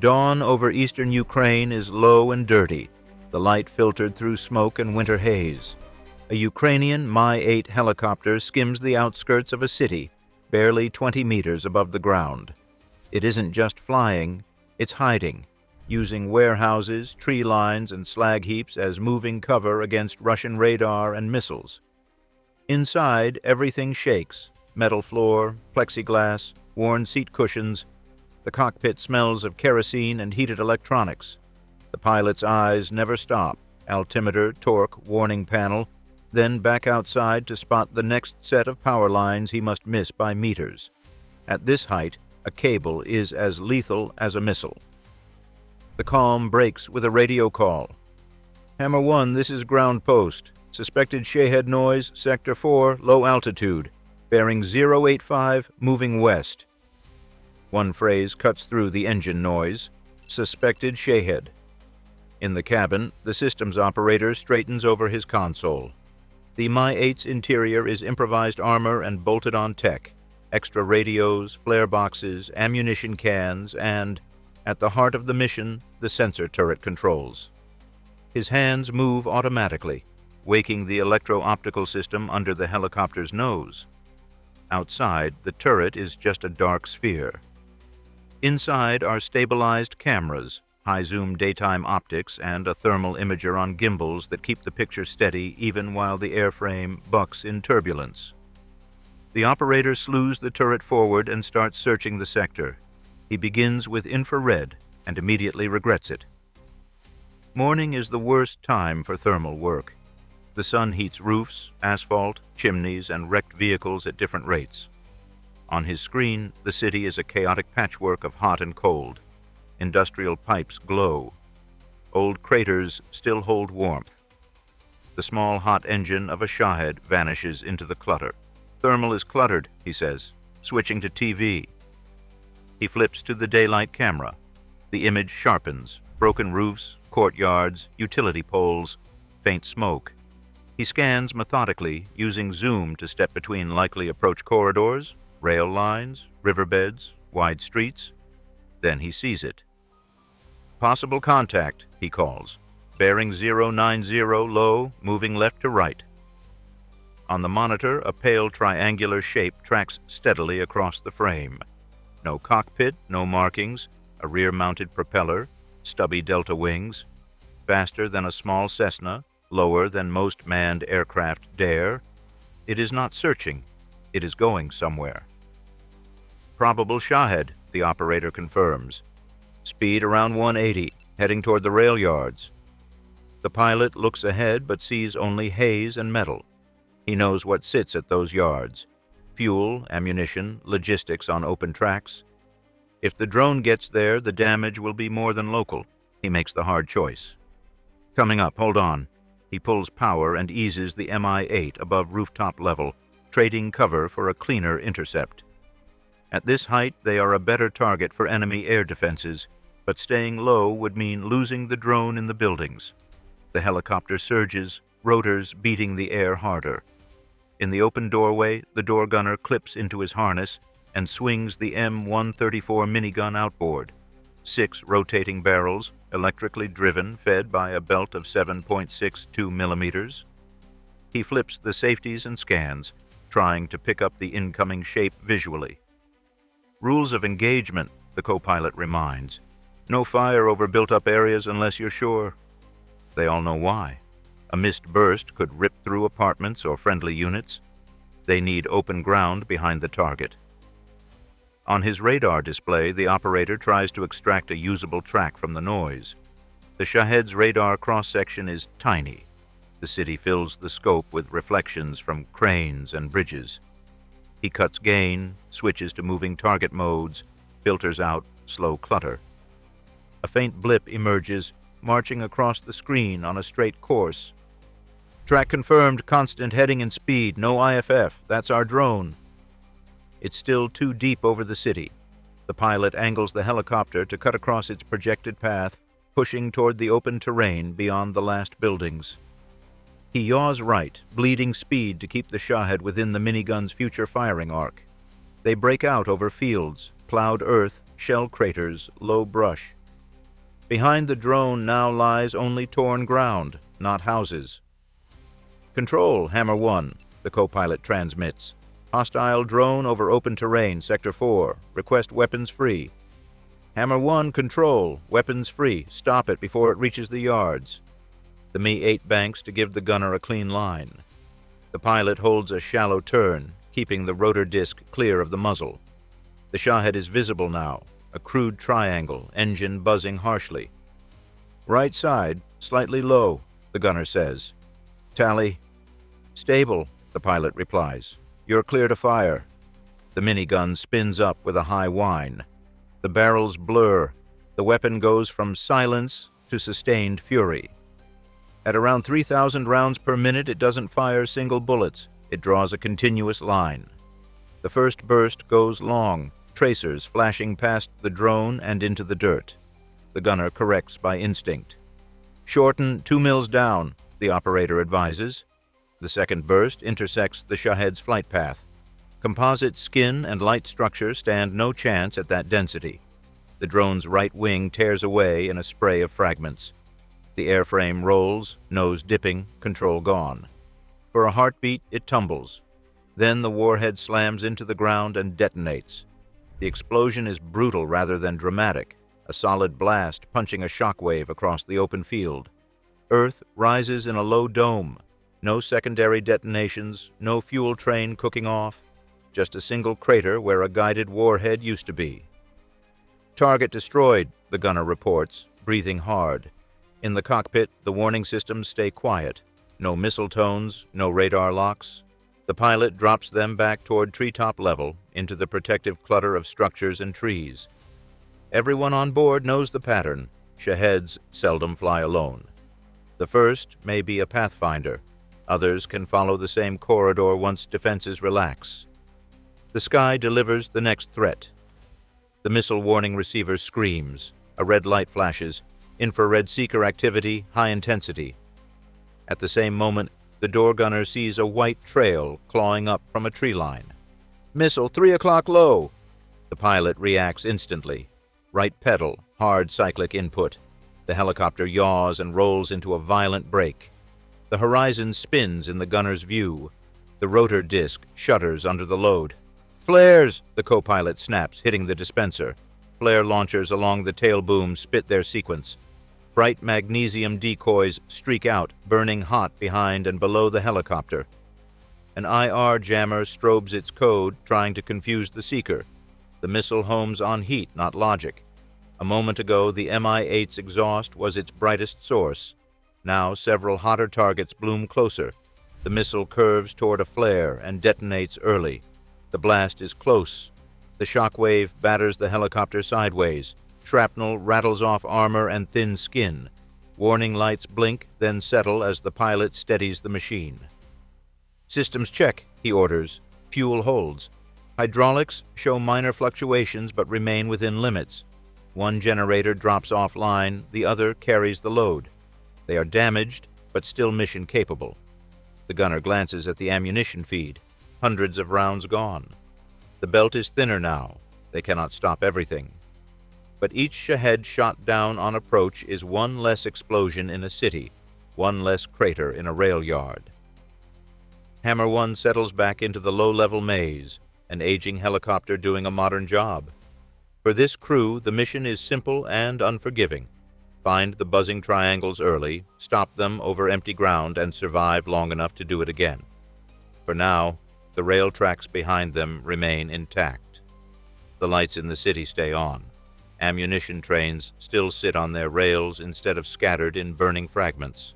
Dawn over eastern Ukraine is low and dirty, the light filtered through smoke and winter haze. A Ukrainian Mi-8 helicopter skims the outskirts of a city, barely 20 meters above the ground. It isn't just flying, it's hiding, using warehouses, tree lines, and slag heaps as moving cover against Russian radar and missiles. Inside, everything shakes: metal floor, plexiglass, worn seat cushions. The cockpit smells of kerosene and heated electronics. The pilot's eyes never stop: altimeter, torque, warning panel, then back outside to spot the next set of power lines he must miss by meters. At this height, a cable is as lethal as a missile. The calm breaks with a radio call. Hammer 1, this is ground post. Suspected Shahed noise, Sector 4, low altitude. Bearing 085, moving west. One phrase cuts through the engine noise: suspected Shahed. In the cabin, the systems operator straightens over his console. The Mi-8's interior is improvised armor and bolted-on tech, extra radios, flare boxes, ammunition cans, and, at the heart of the mission, the sensor turret controls. His hands move automatically, waking the electro-optical system under the helicopter's nose. Outside, the turret is just a dark sphere. Inside are stabilized cameras, high-zoom daytime optics, and a thermal imager on gimbals that keep the picture steady even while the airframe bucks in turbulence. The operator slews the turret forward and starts searching the sector. He begins with infrared and immediately regrets it. Morning is the worst time for thermal work. The sun heats roofs, asphalt, chimneys, and wrecked vehicles at different rates. On his screen, the city is a chaotic patchwork of hot and cold. Industrial pipes glow. Old craters still hold warmth. The small hot engine of a Shahed vanishes into the clutter. Thermal is cluttered, he says, switching to TV. He flips to the daylight camera. The image sharpens: broken roofs, courtyards, utility poles, faint smoke. He scans methodically, using zoom to step between likely approach corridors, rail lines, riverbeds, wide streets. Then he sees it. Possible contact, he calls. Bearing 090 low, moving left to right. On the monitor, a pale triangular shape tracks steadily across the frame. No cockpit, no markings, a rear-mounted propeller, stubby delta wings, faster than a small Cessna, lower than most manned aircraft dare. It is not searching, it is going somewhere. Probable Shahed, the operator confirms. Speed around 180, heading toward the rail yards. The pilot looks ahead but sees only haze and metal. He knows what sits at those yards: fuel, ammunition, logistics on open tracks. If the drone gets there, the damage will be more than local. He makes the hard choice. Coming up, hold on. He pulls power and eases the Mi-8 above rooftop level, trading cover for a cleaner Intercept. At this height, they are a better target for enemy air defenses, but staying low would mean losing the drone in the buildings. The helicopter surges, rotors beating the air harder. In the open doorway, the door gunner clips into his harness and swings the M134 minigun outboard. 6 rotating barrels, electrically driven, fed by a belt of 7.62 millimeters. He flips the safeties and scans, trying to pick up the incoming shape visually. Rules of engagement, the co-pilot reminds. No fire over built-up areas unless you're sure. They all know why. A mist burst could rip through apartments or friendly units. They need open ground behind the target. On his radar display, the operator tries to extract a usable track from the noise. The Shahed's radar cross-section is tiny. The city fills the scope with reflections from cranes and bridges. He cuts gain, switches to moving target modes, filters out slow clutter. A faint blip emerges, marching across the screen on a straight course. Track confirmed, constant heading and speed, no IFF. That's our drone. It's still too deep over the city. The pilot angles the helicopter to cut across its projected path, pushing toward the open terrain beyond the last buildings. He yaws right, bleeding speed to keep the Shahed within the minigun's future firing arc. They break out over fields, plowed earth, shell craters, low brush. Behind the drone now lies only torn ground, not houses. "Control, Hammer 1, the co-pilot transmits. "Hostile drone over open terrain, Sector 4. Request weapons free." "Hammer 1, control. Weapons free. Stop it before it reaches the yards." The Mi-8 banks to give the gunner a clean line. The pilot holds a shallow turn, keeping the rotor disc clear of the muzzle. The Shahed is visible now, a crude triangle, engine buzzing harshly. "Right side, slightly low," the gunner says. "Tally." "Stable," the pilot replies. "You're clear to fire." The minigun spins up with a high whine. The barrels blur. The weapon goes from silence to sustained fury. At around 3,000 rounds per minute, it doesn't fire single bullets. It draws a continuous line. The first burst goes long, tracers flashing past the drone and into the dirt. The gunner corrects by instinct. "Shorten 2 mils down," the operator advises. The second burst intersects the Shahed's flight path. Composite skin and light structure stand no chance at that density. The drone's right wing tears away in a spray of fragments. The airframe rolls, nose dipping, control gone. For a heartbeat, it tumbles. Then the warhead slams into the ground and detonates. The explosion is brutal rather than dramatic, a solid blast punching a shockwave across the open field. Earth rises in a low dome. No secondary detonations, no fuel train cooking off, just a single crater where a guided warhead used to be. "Target destroyed," the gunner reports, breathing hard. In the cockpit, the warning systems stay quiet. No missile tones, no radar locks. The pilot drops them back toward treetop level into the protective clutter of structures and trees. Everyone on board knows the pattern. Shaheds seldom fly alone. The first may be a pathfinder. Others can follow the same corridor once defenses relax. The sky delivers the next threat. The missile warning receiver screams. A red light flashes. Infrared seeker activity, high intensity. At the same moment, the door gunner sees a white trail clawing up from a tree line. "Missile 3 o'clock low." The pilot reacts instantly. Right pedal, hard cyclic input. The helicopter yaws and rolls into a violent brake. The horizon spins in the gunner's view. The rotor disc shudders under the load. "Flares!" the co-pilot snaps, hitting the dispenser. Flare launchers along the tail boom spit their sequence. Bright magnesium decoys streak out, burning hot behind and below the helicopter. An IR jammer strobes its code, trying to confuse the seeker. The missile homes on heat, not logic. A moment ago, the Mi-8's exhaust was its brightest source. Now, several hotter targets bloom closer. The missile curves toward a flare and detonates early. The blast is close. The shockwave batters the helicopter sideways. Shrapnel rattles off armor and thin skin. Warning lights blink, then settle as the pilot steadies the machine. "Systems check," he orders. Fuel holds. Hydraulics show minor fluctuations but remain within limits. One generator drops offline, the other carries the load. They are damaged, but still mission capable. The gunner glances at the ammunition feed. Hundreds of rounds gone. The belt is thinner now. They cannot stop everything. But each Shahed shot down on approach is one less explosion in a city, one less crater in a rail yard. Hammer 1 settles back into the low-level maze, an aging helicopter doing a modern job. For this crew, the mission is simple and unforgiving. Find the buzzing triangles early, stop them over empty ground, and survive long enough to do it again. For now, the rail tracks behind them remain intact. The lights in the city stay on. Ammunition trains still sit on their rails instead of scattered in burning fragments.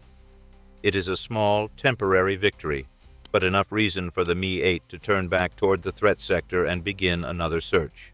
It is a small, temporary victory, but enough reason for the Mi-8 to turn back toward the threat sector and begin another search.